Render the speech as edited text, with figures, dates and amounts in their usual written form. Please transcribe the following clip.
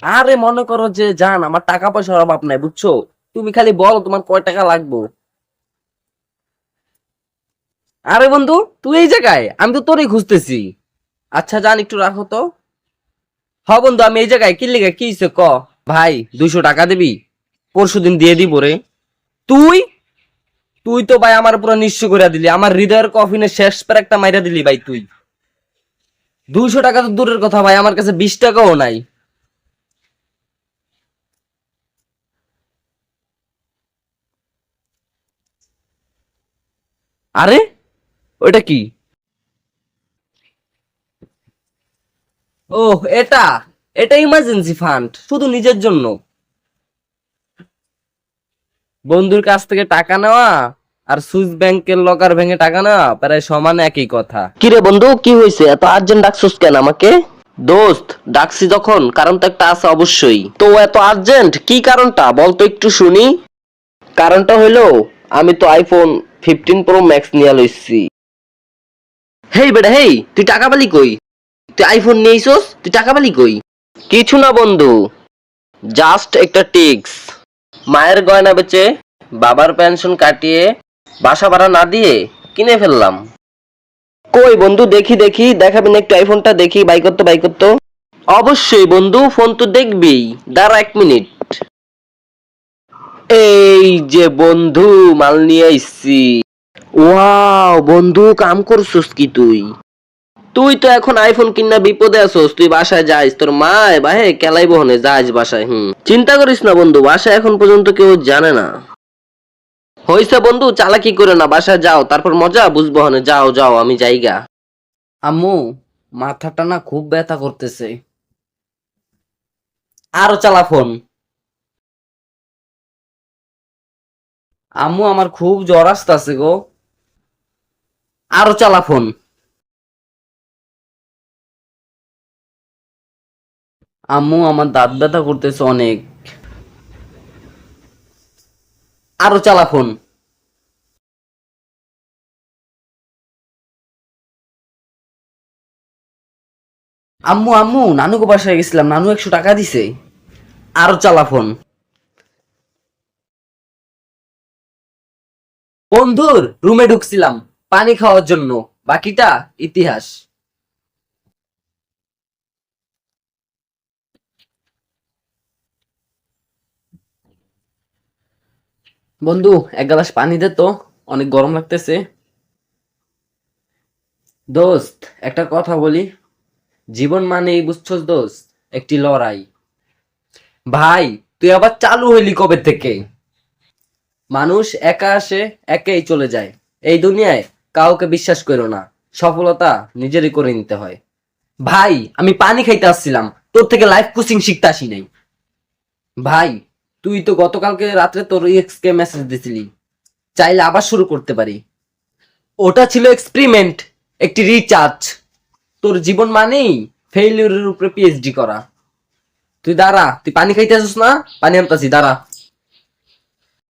আরে মনে করো যে জান আমার টাকা পয়সার অভাব নাই, বুঝছো? তুমি খালি বলো তোমার কয় টাকা লাগবে। আরে বন্ধু, তুই এই জায়গায়? আমি তো তোরই খুঁজতেছি। আচ্ছা জান, একটু রাখো তো। হ বন্ধু, আমি এই জায়গায়। কি লিগা, কি হইছে ক? ভাই 200 টাকা দিবি? পরশুদিন দিয়ে দিব রে। তুই তুই তো ভাই আমার পুরো নিঃস্ব করে দিলি, আমার হৃদয়ের কফিনে শেষ পের একটা মাইরা দিলি ভাই তুই। 200 টাকা তো দূরের কথা ভাই, আমার কাছে 20 টাকাও নাই। আরে ওটা কি? ওহ, এটা এটা ইমার্জেন্সি ফান্ড, শুধু নিজের জন্য। বন্ধুর কাছ থেকে টাকা নেওয়া আর সুইস ব্যাংকের লকার ভেঙে টাকা নেওয়া প্রায় সমান একই কথা। কিরে বন্ধু, কি হয়েছে? এত আর্জেন্ট ডাকছিস কেন আমাকে? দোস্ত, ডাকছি যখন কারণ তো একটা আছে অবশ্যই। তো এত আর্জেন্ট কি কারণটা বল তো একটু শুনি। কারণটা হইলো, আমি তো আইফোন 15 প্রো ম্যাক্স নিয়ে লইছি। হেই বেটা হেই, তুই টাকা পালি কই? তুই আইফোন নিয়েছস, তুই টাকা পালি কই? কিছু না বন্ধু, জাস্ট একটা টিক্স। মায়ের গয়না বেচে, বাবার পেনশন কাটিয়ে, বাসা ভাড়া না দিয়ে কিনে ফেললাম। কই বন্ধু, দেখি দেখি, দেখাবেন একটু আইফোনটা? দেখি, বাই করতো বাই করতো। অবশ্যই বন্ধু, ফোন তো দেখবি। দাঁড়া 1 মিনিট। এই যে বন্ধু, মাল নিয়ে আইছি। ওয়াও বন্ধু, কাম করছস কি তুই? তুই তো এখন আইফোন কিনা বিপদে আছোস। তুই বাসায় যাইস, তোর মা বাহে কেলাই বহনে যাইস বাসায়। চিন্তা করিস না বন্ধু, বাসায় এখন পর্যন্ত কেউ জানে না। হইছে বন্ধু, চালাকি করে না, বাসায় যাও, তারপর মজা বুঝবো হনে। যাও যাও, আমি যাইগা। আম্মু, মাথাটা না খুব ব্যথা করতেছে। আরো চালা ফোন। আম্মু, আমার খুব জ্বর আসতেছে গো। আরো চালা ফোন। আম্মু, আমার দাঁত ব্যথা করতেছে অনেক। আরো চালা ফোন। আম্মু আম্মু, নানুকে বাসায় গেছিলাম, নানু 100 টাকা দিছে। আরো চালা ফোন। বন্ধুর রুমে ঢুকছিলাম পানি খাওয়ার জন্য, বাকিটা ইতিহাস। বন্ধু, এক গ্লাস পানি দে তো, অনেক গরম লাগতেছে। দোস্ত, একটা কথা বলি। জীবন মানেই বুঝছস দোস্ত, একটি লড়াই। ভাই, তুই আবার চালু হইলি কবে থেকে? মানুষ একা আসে, একাই চলে যায়। এই দুনিয়ায় কাউকে বিশ্বাস করো না। সফলতা নিজেরই করে নিতে হয়। ভাই, আমি পানি খাইতে আসছিলাম, তোর থেকে লাইফ কোচিং শিখতে আসি নাই। ভাই, তুই তো গতকালকে রাত্রে তোর এক্স কে মেসেজ দিছিলি, চাইলে আবার শুরু করতে পারি। ওটা ছিল এক্সপেরিমেন্ট, একটি রিচার্জ। তোর জীবন মানেই ফেইলিউরের উপরে পিএইচডি করা। তুই দাঁড়া, তুই পানি খাইতে আসিস না? পানি আনতাছি, দাঁড়া।